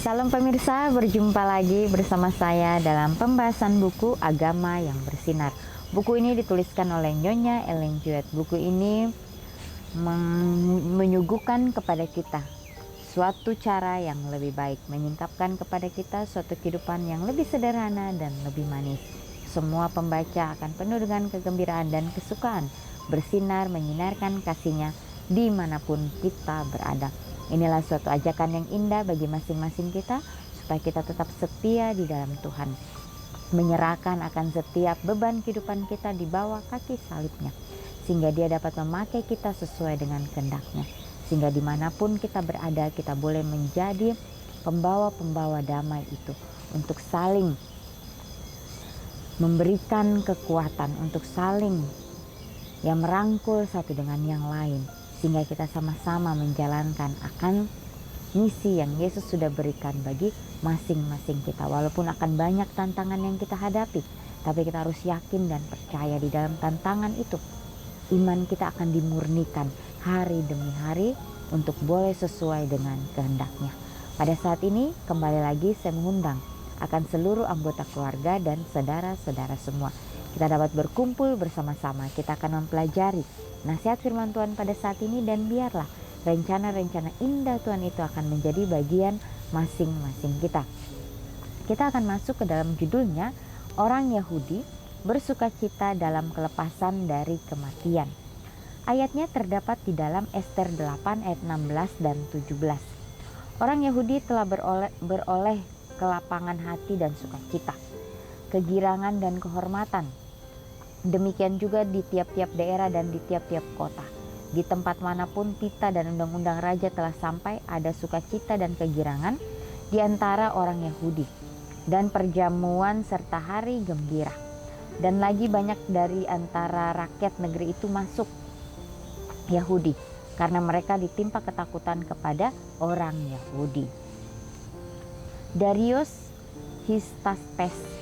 Salam pemirsa, berjumpa lagi bersama saya dalam pembahasan buku Agama yang Bersinar. Buku ini dituliskan oleh Nyonya Ellen G. White. Buku ini menyuguhkan kepada kita suatu cara yang lebih baik, menyingkapkan kepada kita suatu kehidupan yang lebih sederhana dan lebih manis. Semua pembaca akan penuh dengan kegembiraan dan kesukaan, bersinar menyinarkan kasihnya dimanapun kita berada. Inilah suatu ajakan yang indah bagi masing-masing kita, supaya kita tetap setia di dalam Tuhan, menyerahkan akan setiap beban kehidupan kita di bawah kaki salibnya, sehingga Dia dapat memakai kita sesuai dengan kehendak-Nya, sehingga dimanapun kita berada, kita boleh menjadi pembawa-pembawa damai itu, untuk saling memberikan kekuatan, untuk saling merangkul satu dengan yang lain, sehingga kita sama-sama menjalankan akan misi yang Yesus sudah berikan bagi masing-masing kita. Walaupun akan banyak tantangan yang kita hadapi, tapi kita harus yakin dan percaya di dalam tantangan itu, iman kita akan dimurnikan hari demi hari untuk boleh sesuai dengan kehendak-Nya. Pada saat ini kembali lagi saya mengundang akan seluruh anggota keluarga dan saudara-saudara semua. Kita dapat berkumpul bersama-sama, kita akan mempelajari nasihat firman Tuhan pada saat ini, dan biarlah rencana-rencana indah Tuhan itu akan menjadi bagian masing-masing kita. Kita akan masuk ke dalam judulnya, Orang Yahudi bersukacita dalam kelepasan dari kematian. Ayatnya terdapat di dalam Ester 8 ayat 16 dan 17. Orang Yahudi telah beroleh kelapangan hati dan sukacita, kegirangan dan kehormatan. Demikian juga di tiap-tiap daerah dan di tiap-tiap kota. Di tempat manapun titah dan undang-undang raja telah sampai, ada sukacita dan kegirangan di antara orang Yahudi, dan perjamuan serta hari gembira. Dan lagi banyak dari antara rakyat negeri itu masuk Yahudi, karena mereka ditimpa ketakutan kepada orang Yahudi. Darius Histaspes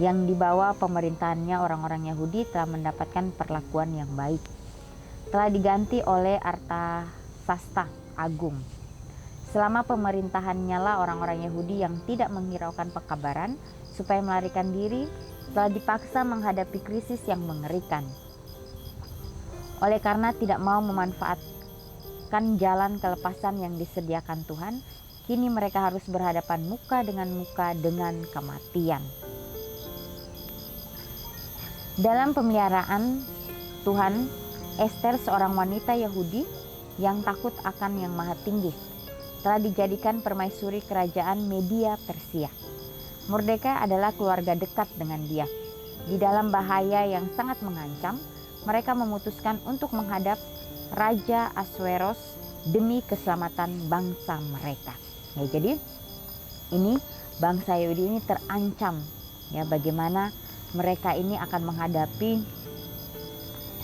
yang dibawa pemerintahannya orang-orang Yahudi telah mendapatkan perlakuan yang baik. Telah diganti oleh Artasasta Agung. Selama pemerintahannya lah orang-orang Yahudi yang tidak menghiraukan pekabaran supaya melarikan diri telah dipaksa menghadapi krisis yang mengerikan. Oleh karena tidak mau memanfaatkan jalan kelepasan yang disediakan Tuhan, kini mereka harus berhadapan muka dengan kematian. Dalam pemeliharaan Tuhan, Ester, seorang wanita Yahudi yang takut akan Yang Maha Tinggi, telah dijadikan permaisuri kerajaan Media Persia. Mordekai adalah keluarga dekat dengan dia. Di dalam bahaya yang sangat mengancam, mereka memutuskan untuk menghadap Raja Ahasweros demi keselamatan bangsa mereka. Ya, jadi ini bangsa Yahudi ini terancam, ya, bagaimana mereka ini akan menghadapi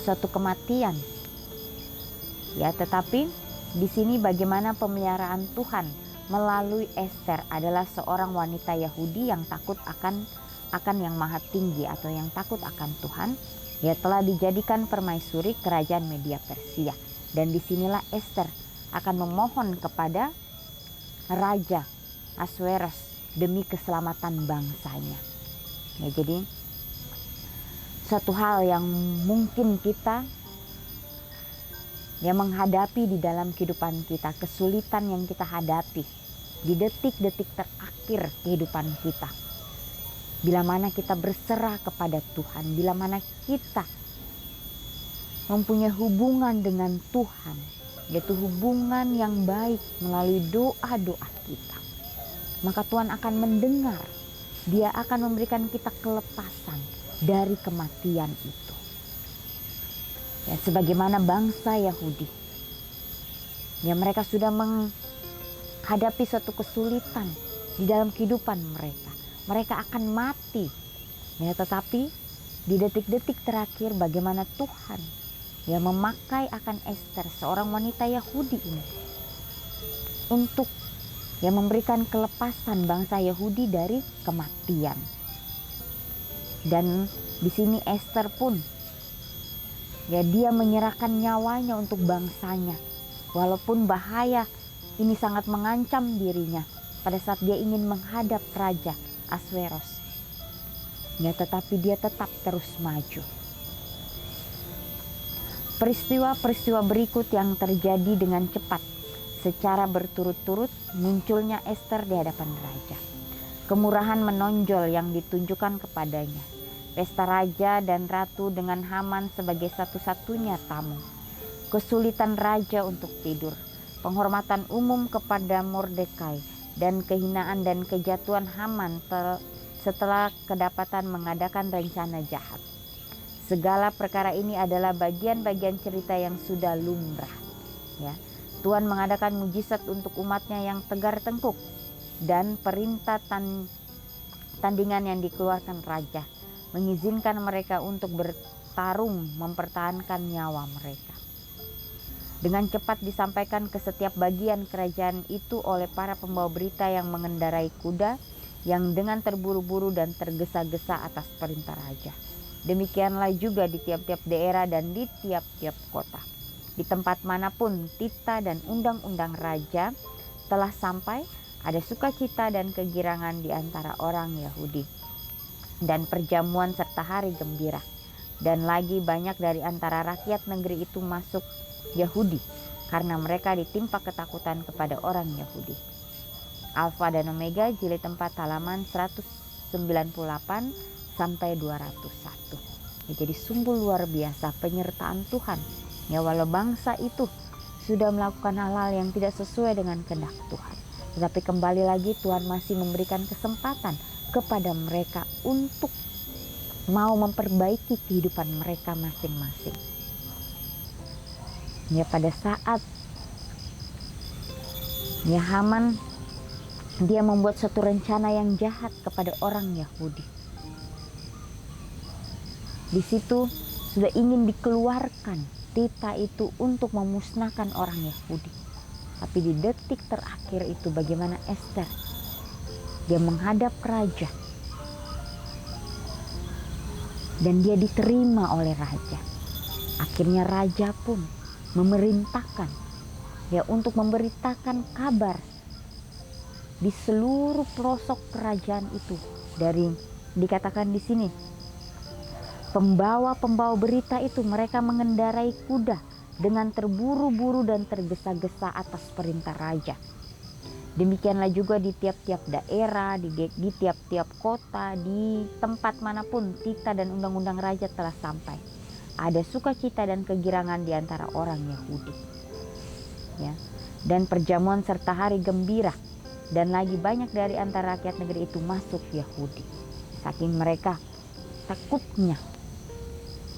suatu kematian. Ya, tetapi di sini bagaimana pemeliharaan Tuhan melalui Ester adalah seorang wanita Yahudi yang takut akan Yang Maha Tinggi atau yang takut akan Tuhan. Ya, telah dijadikan permaisuri kerajaan Media Persia. Dan disinilah Ester akan memohon kepada Raja Ahasweros demi keselamatan bangsanya. Ya, jadi satu hal yang mungkin kita menghadapi di dalam kehidupan kita, kesulitan yang kita hadapi di detik-detik terakhir kehidupan kita. Bila mana kita berserah kepada Tuhan, bila mana kita mempunyai hubungan dengan Tuhan, yaitu hubungan yang baik melalui doa-doa kita, maka Tuhan akan mendengar. Dia akan memberikan kita kelepasan dari kematian itu. Ya, sebagaimana bangsa Yahudi, ya, mereka sudah menghadapi suatu kesulitan di dalam kehidupan mereka. Mereka akan mati. Ya, tetapi di detik-detik terakhir bagaimana Tuhan memakai akan Ester, seorang wanita Yahudi ini, untuk memberikan kelepasan bangsa Yahudi dari kematian. Dan di sini Ester pun dia menyerahkan nyawanya untuk bangsanya, walaupun bahaya ini sangat mengancam dirinya. pada saat dia ingin menghadap Raja Asweros. Ya, tetapi dia tetap terus maju. Peristiwa-peristiwa berikut yang terjadi dengan cepat secara berturut-turut munculnya Ester di hadapan raja. Kemurahan menonjol yang ditunjukkan kepadanya. Pesta raja dan ratu dengan Haman sebagai satu-satunya tamu. Kesulitan raja untuk tidur. Penghormatan umum kepada Mordekai dan kehinaan dan kejatuhan Haman setelah kedapatan mengadakan rencana jahat. Segala perkara ini adalah bagian-bagian cerita yang sudah lumrah. Ya, Tuhan mengadakan mujizat untuk umatnya yang tegar tengkuk dan perintah tandingan yang dikeluarkan raja mengizinkan mereka untuk bertarung mempertahankan nyawa mereka. Dengan cepat disampaikan ke setiap bagian kerajaan itu oleh para pembawa berita yang mengendarai kuda yang dengan terburu-buru dan tergesa-gesa atas perintah raja. Demikianlah juga di tiap-tiap daerah dan di tiap-tiap kota. Di tempat manapun titah dan undang-undang raja telah sampai, ada sukacita dan kegirangan di antara orang Yahudi, dan perjamuan serta hari gembira. Dan lagi banyak dari antara rakyat negeri itu masuk Yahudi, karena mereka ditimpa ketakutan kepada orang Yahudi. Alfa dan Omega, jilid 4 halaman 198 sampai 201. Ya, jadi sungguh luar biasa penyertaan Tuhan. Ya, walau bangsa itu sudah melakukan hal-hal yang tidak sesuai dengan kehendak Tuhan, tetapi kembali lagi Tuhan masih memberikan kesempatan kepada mereka untuk mau memperbaiki kehidupan mereka masing-masing. Ya, pada saat ya Haman dia membuat satu rencana yang jahat kepada orang Yahudi. Di situ sudah ingin dikeluarkan titah itu untuk memusnahkan orang Yahudi. Tapi di detik terakhir itu bagaimana Ester? Dia menghadap raja. Dan dia diterima oleh raja. Akhirnya raja pun memerintahkan ya untuk memberitakan kabar di seluruh pelosok kerajaan itu. Dari dikatakan di sini, pembawa berita itu mereka mengendarai kuda dengan terburu-buru dan tergesa-gesa atas perintah raja. Demikianlah juga di tiap-tiap daerah, di tiap-tiap kota, di tempat manapun titah dan undang-undang raja telah sampai. Ada sukacita dan kegirangan di antara orang Yahudi. Ya. Dan perjamuan serta hari gembira. Dan lagi banyak dari antara rakyat negeri itu masuk Yahudi. Saking mereka takutnya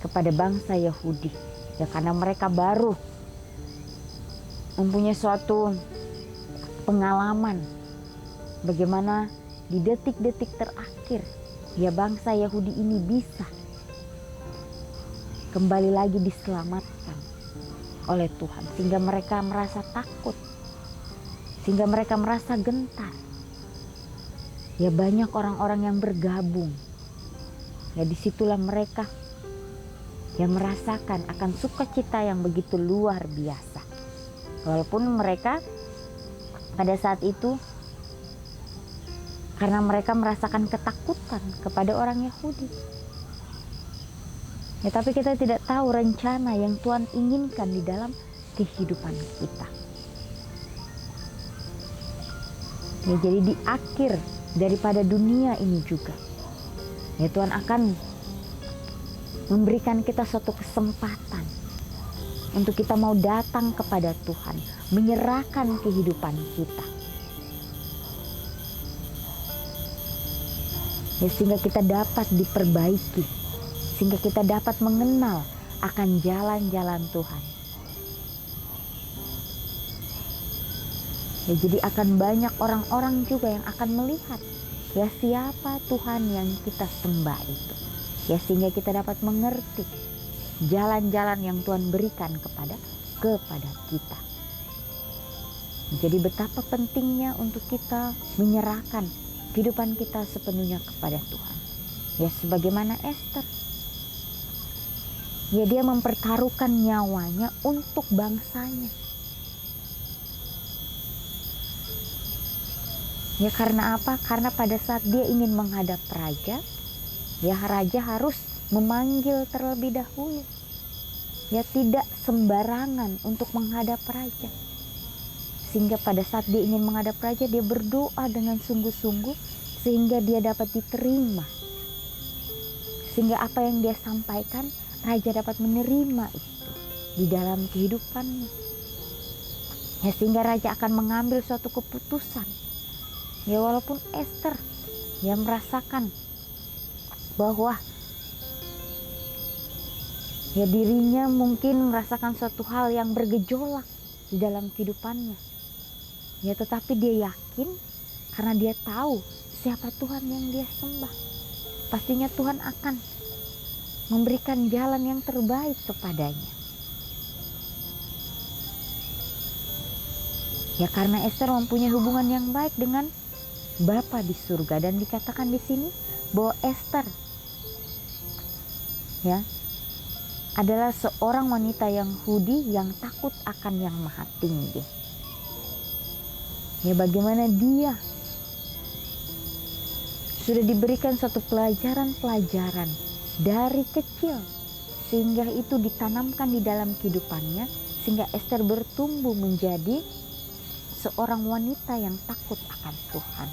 kepada bangsa Yahudi, ya, karena mereka baru mempunyai suatu pengalaman bagaimana di detik-detik terakhir ya bangsa Yahudi ini bisa kembali lagi diselamatkan oleh Tuhan, sehingga mereka merasa takut, sehingga mereka merasa gentar. Ya, banyak orang-orang yang bergabung. Ya, disitulah mereka yang merasakan akan sukacita yang begitu luar biasa. Walaupun mereka pada saat itu karena mereka merasakan ketakutan kepada orang Yahudi. Ya, tapi kita tidak tahu rencana yang Tuhan inginkan di dalam kehidupan kita. Ya, jadi di akhir daripada dunia ini juga, ya, Tuhan akan memberikan kita suatu kesempatan untuk kita mau datang kepada Tuhan, menyerahkan kehidupan kita. Ya, sehingga kita dapat diperbaiki, sehingga kita dapat mengenal akan jalan-jalan Tuhan. Ya, jadi akan banyak orang-orang juga yang akan melihat ya siapa Tuhan yang kita sembah itu. Ya, sehingga kita dapat mengerti jalan-jalan yang Tuhan berikan kepada kita. Jadi betapa pentingnya untuk kita menyerahkan kehidupan kita sepenuhnya kepada Tuhan. Ya, sebagaimana Ester. Ya, dia mempertaruhkan nyawanya untuk bangsanya. Ya karena apa? Karena pada saat dia ingin menghadap raja, ya raja harus memanggil terlebih dahulu. Ya tidak sembarangan untuk menghadap raja. Sehingga pada saat dia ingin menghadap raja, dia berdoa dengan sungguh-sungguh sehingga dia dapat diterima. Sehingga apa yang dia sampaikan, raja dapat menerima itu di dalam kehidupannya. Ya sehingga raja akan mengambil suatu keputusan. Ya walaupun Esther ya merasakan bahwa ya dirinya mungkin merasakan suatu hal yang bergejolak di dalam kehidupannya. Ya tetapi dia yakin karena dia tahu siapa Tuhan yang dia sembah. Pastinya Tuhan akan memberikan jalan yang terbaik kepadanya. Ya karena Esther mempunyai hubungan yang baik dengan Bapa di surga, dan dikatakan di sini bahwa Esther ya adalah seorang wanita Yahudi yang takut akan Yang Maha Tinggi. Ya bagaimana dia sudah diberikan suatu pelajaran-pelajaran dari kecil sehingga itu ditanamkan di dalam kehidupannya, sehingga Esther bertumbuh menjadi seorang wanita yang takut akan Tuhan.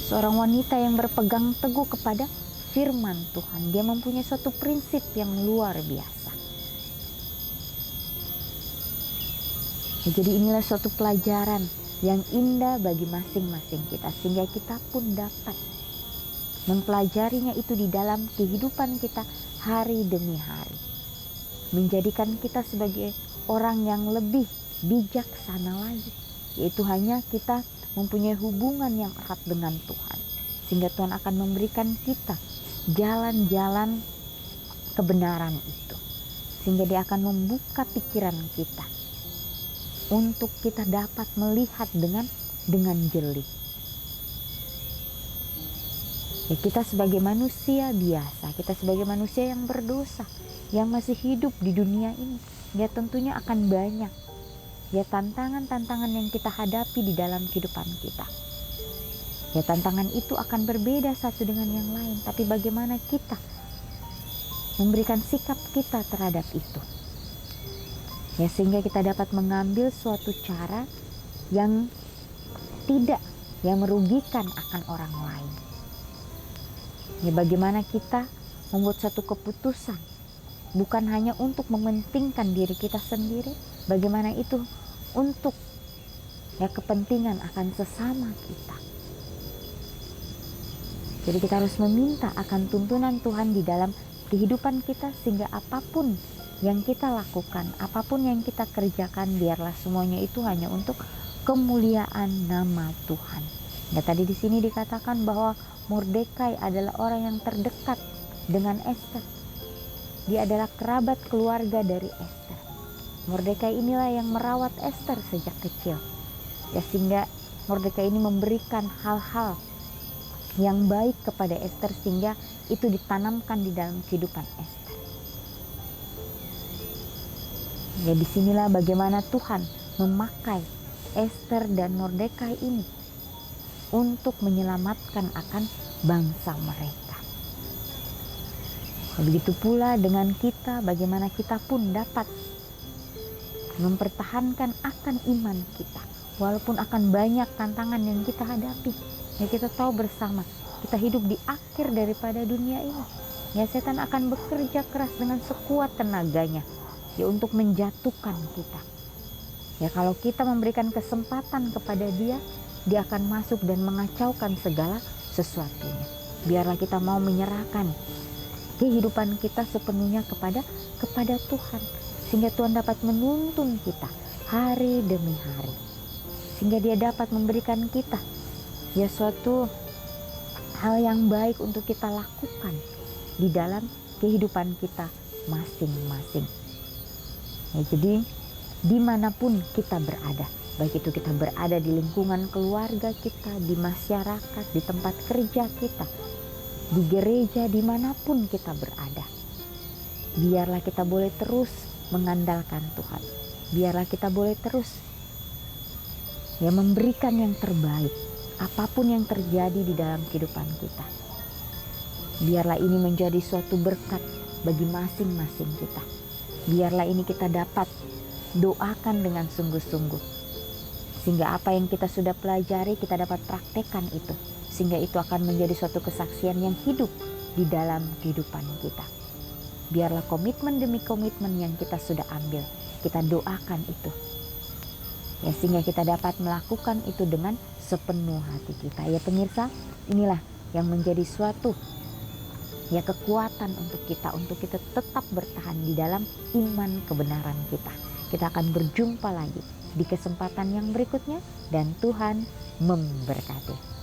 Seorang wanita yang berpegang teguh kepada firman Tuhan. Dia mempunyai suatu prinsip yang luar biasa. Ya, jadi inilah suatu pelajaran yang indah bagi masing-masing kita. Sehingga kita pun dapat mempelajarinya itu di dalam kehidupan kita hari demi hari. Menjadikan kita sebagai orang yang lebih bijaksana lagi. Yaitu hanya kita mempunyai hubungan yang erat dengan Tuhan, sehingga Tuhan akan memberikan kita jalan-jalan kebenaran itu, sehingga Dia akan membuka pikiran kita untuk kita dapat melihat dengan jeli. Ya, kita sebagai manusia biasa, kita sebagai manusia yang berdosa, yang masih hidup di dunia ini, ya tentunya akan banyak ya tantangan-tantangan yang kita hadapi di dalam kehidupan kita. Ya tantangan itu akan berbeda satu dengan yang lain, tapi bagaimana kita memberikan sikap kita terhadap itu. Ya sehingga kita dapat mengambil suatu cara yang tidak yang merugikan akan orang lain. Ya bagaimana kita membuat satu keputusan bukan hanya untuk mementingkan diri kita sendiri, bagaimana itu untuk ya kepentingan akan sesama kita. Jadi kita harus meminta akan tuntunan Tuhan di dalam kehidupan kita, sehingga apapun yang kita lakukan, apapun yang kita kerjakan, biarlah semuanya itu hanya untuk kemuliaan nama Tuhan. Ya tadi di sini dikatakan bahwa Mordekai adalah orang yang terdekat dengan Esther. Dia adalah kerabat keluarga dari Esther. Mordekai inilah yang merawat Esther sejak kecil. Ya sehingga Mordekai ini memberikan hal-hal yang baik kepada Esther, sehingga itu ditanamkan di dalam kehidupan Esther. Ya disinilah bagaimana Tuhan memakai Esther dan Mordekai ini untuk menyelamatkan akan bangsa mereka. Begitu pula dengan kita, bagaimana kita pun dapat mempertahankan akan iman kita walaupun akan banyak tantangan yang kita hadapi. Ya kita tahu bersama kita hidup di akhir daripada dunia ini. Ya setan akan bekerja keras dengan sekuat tenaganya ya untuk menjatuhkan kita. Ya kalau kita memberikan kesempatan kepada dia, dia akan masuk dan mengacaukan segala sesuatunya. Biarlah kita mau menyerahkan kehidupan kita sepenuhnya kepada Tuhan, sehingga Tuhan dapat menuntun kita hari demi hari, sehingga dia dapat memberikan kita ya suatu hal yang baik untuk kita lakukan di dalam kehidupan kita masing-masing. Ya, jadi dimanapun kita berada, baik itu kita berada di lingkungan keluarga kita, di masyarakat, di tempat kerja kita, di gereja, dimanapun kita berada, biarlah kita boleh terus mengandalkan Tuhan. Biarlah kita boleh terus ya memberikan yang terbaik apapun yang terjadi di dalam kehidupan kita. Biarlah ini menjadi suatu berkat bagi masing-masing kita. Biarlah ini kita dapat doakan dengan sungguh-sungguh, sehingga apa yang kita sudah pelajari kita dapat praktekkan itu, sehingga itu akan menjadi suatu kesaksian yang hidup di dalam kehidupan kita. Biarlah komitmen demi komitmen yang kita sudah ambil, kita doakan itu, ya, sehingga kita dapat melakukan itu dengan sepenuh hati kita. Ya pemirsa, inilah yang menjadi suatu ya kekuatan untuk kita tetap bertahan di dalam iman kebenaran kita. Kita akan berjumpa lagi di kesempatan yang berikutnya, dan Tuhan memberkati.